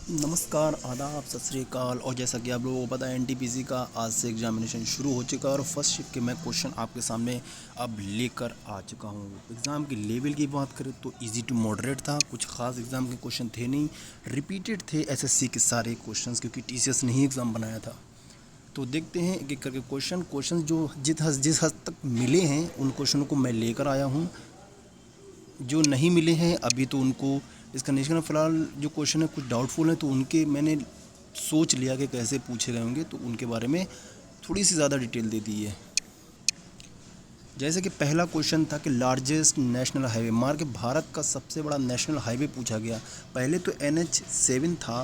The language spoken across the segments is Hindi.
नमस्कार, आदाब, सत श्री अकाल। और जैसा कि आप लोगों को पता है एनटीपीसी का आज से एग्जामिनेशन शुरू हो चुका है और फर्स्ट शिफ्ट के मैं क्वेश्चन आपके सामने अब लेकर आ चुका हूँ। एग्ज़ाम के लेवल की बात करें तो इजी टू मॉडरेट था, कुछ खास एग्ज़ाम के क्वेश्चन थे नहीं, रिपीटेड थे एसएससी के सारे क्वेश्चंस क्योंकि टीसीएस ने ही एग्ज़ाम बनाया था। तो देखते हैं एक एक करके क्वेश्चन जो जिस हद तक मिले हैं उन क्वेश्चनों को मैं लेकर आया हूँ। जो नहीं मिले हैं अभी तो उनको इस कंडीशन में फ़िलहाल जो क्वेश्चन है कुछ डाउटफुल हैं तो उनके मैंने सोच लिया कि कैसे पूछे गए होंगे तो उनके बारे में थोड़ी सी ज़्यादा डिटेल दे दी है। जैसे कि पहला क्वेश्चन था कि लार्जेस्ट नेशनल हाईवे मार के भारत का सबसे बड़ा नेशनल हाईवे पूछा गया। पहले तो NH7 था,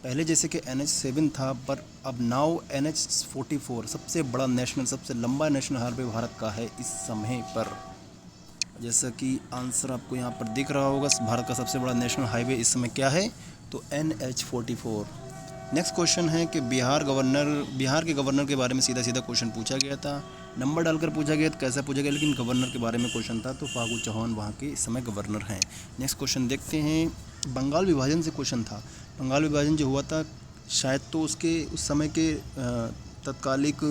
पहले जैसे कि NH7 था, पर अब नाउ NH44 सबसे बड़ा नेशनल सबसे लंबा नेशनल हाईवे भारत का है इस समय पर। जैसा कि आंसर आपको यहाँ पर दिख रहा होगा, भारत का सबसे बड़ा नेशनल हाईवे इस समय क्या है, तो NH44। नेक्स्ट क्वेश्चन है कि बिहार के गवर्नर के बारे में सीधा सीधा क्वेश्चन पूछा गया था। नंबर डालकर पूछा गया तो कैसा पूछा गया, लेकिन गवर्नर के बारे में क्वेश्चन था तो फागू चौहान वहाँ के इस समय गवर्नर हैं। नेक्स्ट क्वेश्चन देखते हैं, बंगाल विभाजन से क्वेश्चन था। बंगाल विभाजन जो हुआ था शायद तो उसके उस समय के तत्कालिक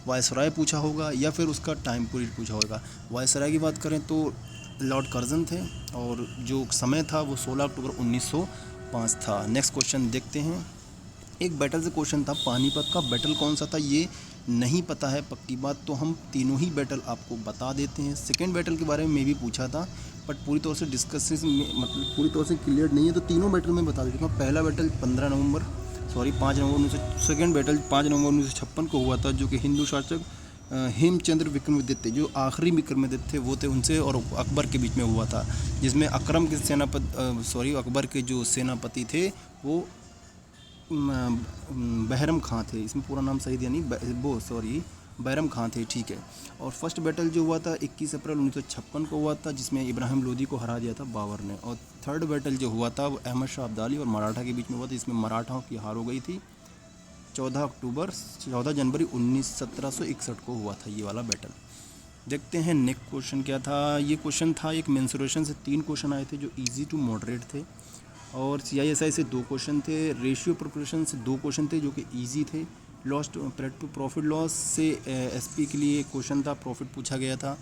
वायसराय पूछा होगा या फिर उसका टाइम पीरियड पूछा होगा। वायसराय की बात करें तो लॉर्ड कर्जन थे और जो समय था वो 16 अक्टूबर 1905 था। नेक्स्ट क्वेश्चन देखते हैं, एक बैटल से क्वेश्चन था, पानीपत का बैटल कौन सा था ये नहीं पता है पक्की बात, तो हम तीनों ही बैटल आपको बता देते हैं। सेकेंड बैटल के बारे में भी पूछा था बट पूरी तौर से डिस्कस में मतलब पूरी तौर से क्लियर नहीं है, तो तीनों बैटल में बता देता हूँ। पहला बैटल 5 नवंबर 19, सेकेंड बैटल 5 नवंबर 1956 को हुआ था, जो कि हिंदू शासक हेमचंद्र विक्रमादित्य जो आखिरी विक्रमादित्य थे वो थे, उनसे और अकबर के बीच में हुआ था, जिसमें अकबर के जो सेनापति थे वो बहरम खां थे। इसमें पूरा नाम सही दिया नहीं, बैरम खां थे, ठीक है। और फर्स्ट बैटल जो हुआ था 21 अप्रैल 1956 को हुआ था, जिसमें इब्राहिम लोदी को हरा दिया था बाबर ने। और थर्ड बैटल जो हुआ था वो अहमद शाह अब्दाली और मराठा के बीच में हुआ था, जिसमें मराठाओं की हार हो गई थी। 14 जनवरी 1761 को हुआ था ये वाला बैटल। देखते हैं नेक्स्ट क्वेश्चन क्या था। ये क्वेश्चन था, एक मेंसुरेशन से 3 क्वेश्चन आए थे जो इजी टू मॉडरेट थे, और CISI से 2 क्वेश्चन थे, रेशियो प्रोपोर्शन से 2 क्वेश्चन थे जो कि इजी थे, लॉस टू प्रॉफिट लॉस से SP के लिए क्वेश्चन था, प्रॉफिट पूछा गया था।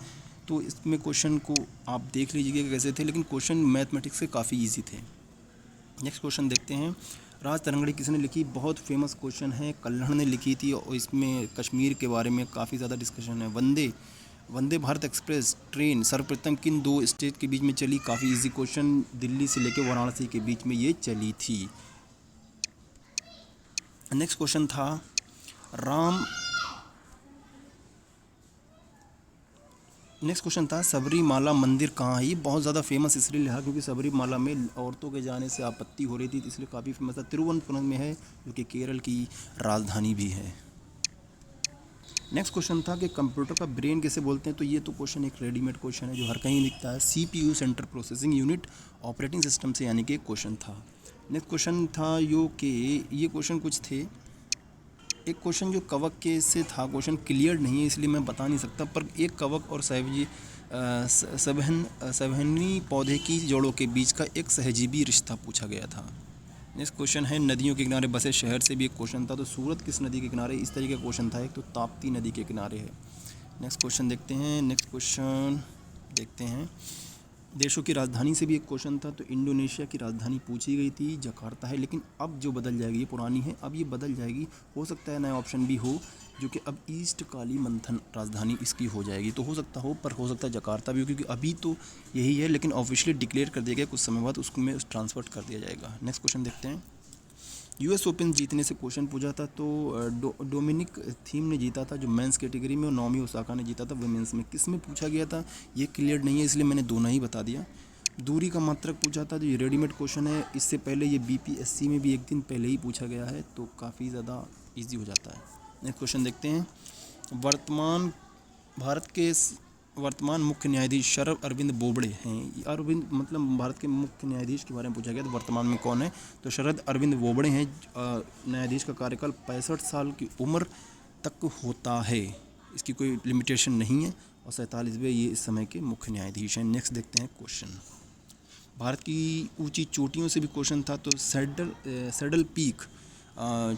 तो इसमें क्वेश्चन को आप देख लीजिएगा कैसे थे, लेकिन क्वेश्चन मैथमेटिक्स से काफ़ी इजी थे। नेक्स्ट क्वेश्चन देखते हैं, राज तरंगड़ी किसने लिखी, बहुत फेमस क्वेश्चन है, कल्हड़ ने लिखी थी और इसमें कश्मीर के बारे में काफ़ी ज़्यादा डिस्कशन है। वंदे भारत एक्सप्रेस ट्रेन सर्वप्रथम किन 2 स्टेट के बीच में चली, काफ़ी इजी क्वेश्चन, दिल्ली से लेकर वाराणसी के बीच में ये चली थी। नेक्स्ट क्वेश्चन था, राम नेक्स्ट क्वेश्चन था, सबरीमाला मंदिर कहाँ है। ये बहुत ज़्यादा फेमस इसलिए रहा क्योंकि सबरीमाला में औरतों के जाने से आपत्ति हो रही थी, इसलिए काफ़ी फेमस था। तिरुवनंतपुरम में है जो कि केरल की राजधानी भी है। नेक्स्ट क्वेश्चन था कि कंप्यूटर का ब्रेन किसे बोलते हैं, तो ये तो क्वेश्चन एक रेडीमेड क्वेश्चन है जो हर कहीं दिखता है, CPU central processing unit operating system से, यानी कि एक क्वेश्चन था। नेक्स्ट क्वेश्चन था ये क्वेश्चन कुछ थे, एक क्वेश्चन जो कवक के से था, क्वेश्चन क्लियर नहीं है इसलिए मैं बता नहीं सकता, पर एक कवक और सवहनी पौधे की जोड़ों के बीच का एक सहजीवी रिश्ता पूछा गया था। नेक्स्ट क्वेश्चन है, नदियों के किनारे बसे शहर से भी एक क्वेश्चन था, तो सूरत किस नदी के किनारे, इस तरीके का क्वेश्चन था, एक तो ताप्ती नदी के किनारे है। नेक्स्ट क्वेश्चन देखते हैं, देशों की राजधानी से भी एक क्वेश्चन था, तो इंडोनेशिया की राजधानी पूछी गई थी, जकार्ता है, लेकिन अब जो बदल जाएगी, ये पुरानी है, अब ये बदल जाएगी, हो सकता है नया ऑप्शन भी हो जो कि अब ईस्ट कालीमंथन राजधानी इसकी हो जाएगी, तो हो सकता हो, पर हो सकता है जकार्ता भी हो, क्योंकि अभी तो यही है, लेकिन ऑफिशियली डिक्लेयर कर दिया गया, कुछ समय बाद उसको में ट्रांसफर कर दिया जाएगा। नेक्स्ट क्वेश्चन देखते हैं, US ओपन जीतने से क्वेश्चन पूछा था, तो डोमिनिक थीम ने जीता था जो मेंस कैटेगरी में, और नाओमी ओसाका ने जीता था वुमेंस में। किस में पूछा गया था ये क्लियर नहीं है, इसलिए मैंने दोनों ही बता दिया। दूरी का मात्रक पूछा था, जो ये रेडीमेड क्वेश्चन है, इससे पहले ये BPSC में भी एक दिन पहले ही पूछा गया है, तो काफ़ी ज़्यादा ईजी हो जाता है। नेक्स्ट क्वेश्चन देखते हैं, वर्तमान भारत के वर्तमान मुख्य न्यायाधीश शरद अरविंद बोबड़े हैं। अरविंद मतलब भारत के मुख्य न्यायाधीश के बारे में पूछा गया, तो वर्तमान में कौन है, तो शरद अरविंद बोबड़े हैं। न्यायाधीश का कार्यकाल 65 साल की उम्र तक होता है, इसकी कोई लिमिटेशन नहीं है, और 47वें ये इस समय के मुख्य न्यायाधीश हैं। नेक्स्ट देखते हैं क्वेश्चन, भारत की ऊंची चोटियों से भी क्वेश्चन था। तो सैडल पीक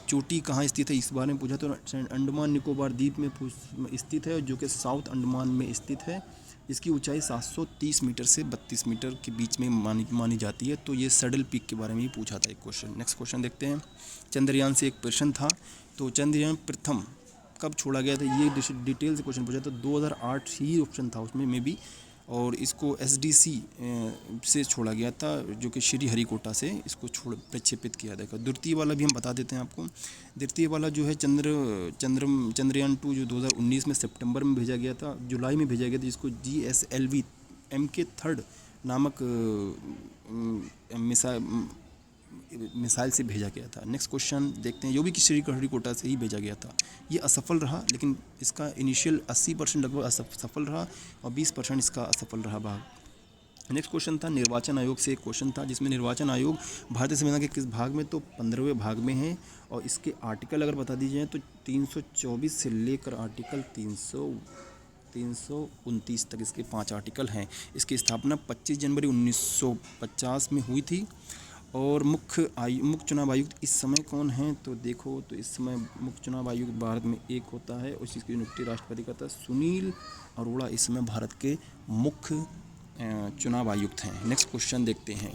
चोटी कहाँ स्थित है इस बारे में पूछा। तो अंडमान निकोबार द्वीप में स्थित है, जो कि साउथ अंडमान में स्थित है। इसकी ऊंचाई 730 मीटर से 32 मीटर के बीच में मानी जाती है। तो ये सैडल पीक के बारे में ही पूछा था एक क्वेश्चन। नेक्स्ट क्वेश्चन देखते हैं। चंद्रयान से एक प्रश्न था। तो चंद्रयान प्रथम कब छोड़ा गया था, ये डिटेल से क्वेश्चन पूछा था। 2008 ही ऑप्शन था उसमें में भी, और इसको SDC से छोड़ा गया था, जो कि श्रीहरिकोटा से इसको प्रक्षेपित किया था। द्वितीय वाला भी हम बता देते हैं आपको। द्वितीय वाला जो है चंद्रयान 2 जो 2019 में सितंबर में भेजा गया था, जुलाई में भेजा गया था, जिसको GSLV MK3 नामक मिसाइल से भेजा गया था। नेक्स्ट क्वेश्चन देखते हैं। जो भी श्रीहरिकोटा से ही भेजा गया था, ये असफल रहा, लेकिन इसका इनिशियल 80% लगभग सफल रहा और 20% इसका असफल रहा भाग। नेक्स्ट क्वेश्चन था निर्वाचन आयोग से एक क्वेश्चन था, जिसमें निर्वाचन आयोग भारतीय संविधान के किस भाग में, तो 15वें भाग में है। और इसके आर्टिकल अगर बता दीजिए तो 324 से लेकर आर्टिकल 329 तक इसके 5 आर्टिकल हैं। इसकी स्थापना 25 जनवरी 1950 में हुई थी। और मुख्य चुनाव आयुक्त इस समय कौन है, तो देखो तो इस समय मुख्य चुनाव आयुक्त भारत में एक होता है, और इसकी नियुक्ति राष्ट्रपति करता है। सुनील अरोड़ा इस समय भारत के मुख्य चुनाव आयुक्त हैं। नेक्स्ट क्वेश्चन देखते हैं।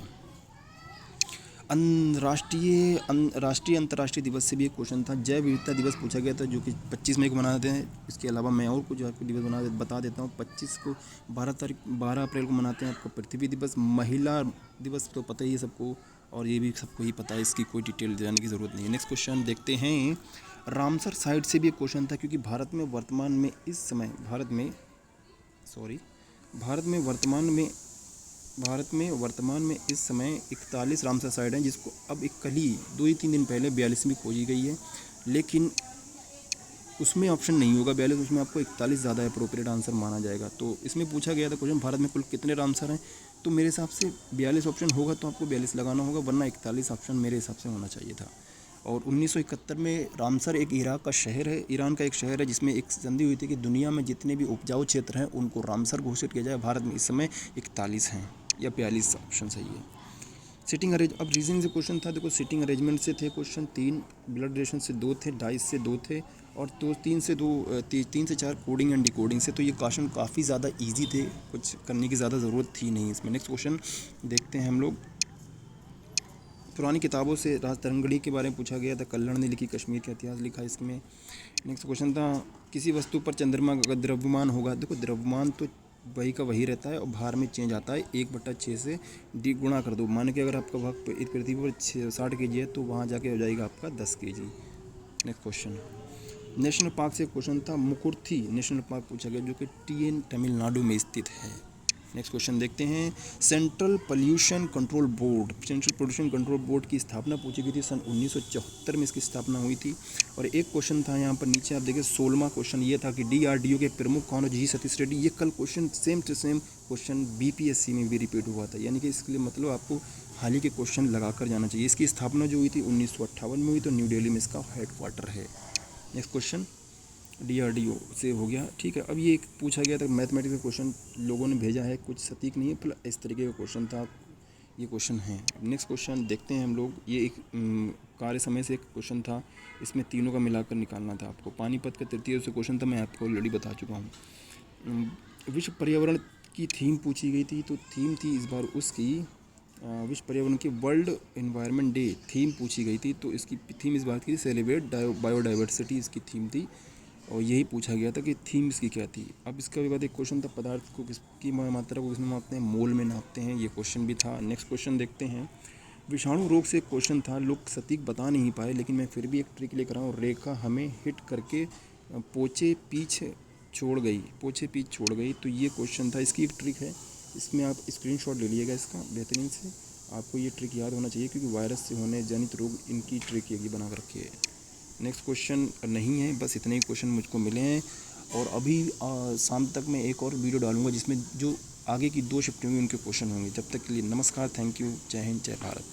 राष्ट्रीय अंतर्राष्ट्रीय दिवस से भी एक क्वेश्चन था। जैव विविधता दिवस पूछा गया था, जो कि 25 मई को मनाते हैं। इसके अलावा मैं और कुछ आपको दिवस बता देता हूँ। 25 को 12 अप्रैल को मनाते हैं आपको पृथ्वी दिवस। महिला दिवस तो पता ही है सबको, और ये भी सबको ही पता है, इसकी कोई डिटेल देने की ज़रूरत नहीं है। नेक्स्ट क्वेश्चन देखते हैं। रामसर साइट से भी एक क्वेश्चन था, क्योंकि भारत में वर्तमान में इस समय 41 रामसर साइट हैं, जिसको अब एक कल ही 2-3 दिन पहले 42वीं खोजी गई है। लेकिन उसमें ऑप्शन नहीं होगा 42, उसमें आपको 41 ज़्यादा अप्रोप्रिएट आंसर माना जाएगा। तो इसमें पूछा गया था क्वेश्चन, भारत में कुल कितने रामसर हैं, तो मेरे हिसाब से 42 ऑप्शन होगा, तो आपको 42 लगाना होगा, वरना 41 ऑप्शन मेरे हिसाब से होना चाहिए था। और 1971 में रामसर एक ईरान का एक शहर है, जिसमें एक संधि हुई थी कि दुनिया में जितने भी उपजाऊ क्षेत्र हैं उनको रामसर घोषित किया जाए। भारत में इस समय 41 हैं, या 42 ऑप्शन सही है। अब रीजनिंग से क्वेश्चन था। देखो सिटिंग अरेंजमेंट से थे क्वेश्चन 3, ब्लड रिलेशन से 2 थे, डाइस से 2 थे, और 3 से 4 कोडिंग एंड डिकोडिंग से। तो ये क्वेश्चन काफ़ी ज़्यादा इजी थे, कुछ करने की ज़्यादा ज़रूरत थी नहीं इसमें। नेक्स्ट क्वेश्चन देखते हैं हम लोग। पुरानी किताबों से राजतरंगिणी के बारे में पूछा गया था। कल्हड़ ने लिखी कश्मीर का इतिहास लिखा इसमें। नेक्स्ट क्वेश्चन था किसी वस्तु पर चंद्रमा का द्रव्यमान होगा। देखो द्रव्यमान तो वही का वही रहता है, और भार में चेंज आता है। 1/6 से गुणा कर दो। मान के अगर आपका भाग पृथ्वी पर 60 kg है, तो वहाँ जाके हो जाएगा आपका 10 kg। Next question national park से क्वेश्चन था। मुकुर्थी नेशनल पार्क पूछा गया, जो कि TN तमिलनाडु में स्थित है। नेक्स्ट क्वेश्चन देखते हैं। सेंट्रल पोल्यूशन कंट्रोल बोर्ड की स्थापना पूछी गई थी सन 1974 में इसकी स्थापना हुई थी। और एक क्वेश्चन था यहाँ पर नीचे आप देखिए 16वां क्वेश्चन ये था कि DRDO के प्रमुख कौन है, जी सतीश रेड्डी। ये कल question same to same question BPSC में भी रिपीट हुआ था, यानी कि इसके लिए मतलब आपको हाल ही के क्वेश्चन लगा कर जाना चाहिए। इसकी स्थापना जो हुई थी 1958 में हुई, तो न्यू दिल्ली में इसका हेडक्वार्टर है। नेक्स्ट क्वेश्चन DRDO से हो गया, ठीक है। अब ये एक पूछा गया था मैथमेटिक्स का क्वेश्चन लोगों ने भेजा है, कुछ सटीक नहीं है, पर इस तरीके का क्वेश्चन था, ये क्वेश्चन है। नेक्स्ट क्वेश्चन देखते हैं हम लोग। ये एक कार्य समय से एक क्वेश्चन था, इसमें तीनों का मिलाकर निकालना था आपको। पानीपत का तृतीय से क्वेश्चन था, मैं आपको ऑलरेडी बता चुका हूँ। विश्व पर्यावरण की थीम पूछी गई थी, तो थीम थी इस बार उसकी विश्व पर्यावरण की वर्ल्ड एनवायरनमेंट डे थीम पूछी गई थी। तो इसकी थीम इस बात की सेलिब्रेट बायोडाइवर्सिटी इसकी थीम थी, और यही पूछा गया था कि थीम इसकी क्या थी। अब इसका बाद एक क्वेश्चन था पदार्थ को किसकी मात्रा को किसमें मापते हैं, मोल में नापते हैं, ये क्वेश्चन भी था। नेक्स्ट क्वेश्चन देखते हैं। विषाणु रोग से एक क्वेश्चन था, लोग सटीक बता नहीं पाए, लेकिन मैं फिर भी एक ट्रिक लेकर आऊँ। रेखा हमें हिट करके पोछे पीछ छोड़ गई, तो ये क्वेश्चन था। इसकी एक ट्रिक है, इसमें आप स्क्रीनशॉट ले लीजिएगा इसका बेहतरीन से। आपको ये ट्रिक याद होना चाहिए, क्योंकि वायरस से होने जनित रोग इनकी ट्रिक यही बना कर रखी है। नेक्स्ट क्वेश्चन नहीं है, बस इतने ही क्वेश्चन मुझको मिले हैं। और अभी शाम तक मैं एक और वीडियो डालूंगा, जिसमें जो आगे की 2 शिफ्टें होंगी उनके क्वेश्चन होंगे। जब तक के लिए नमस्कार, थैंक यू, जय हिंद, जय भारत।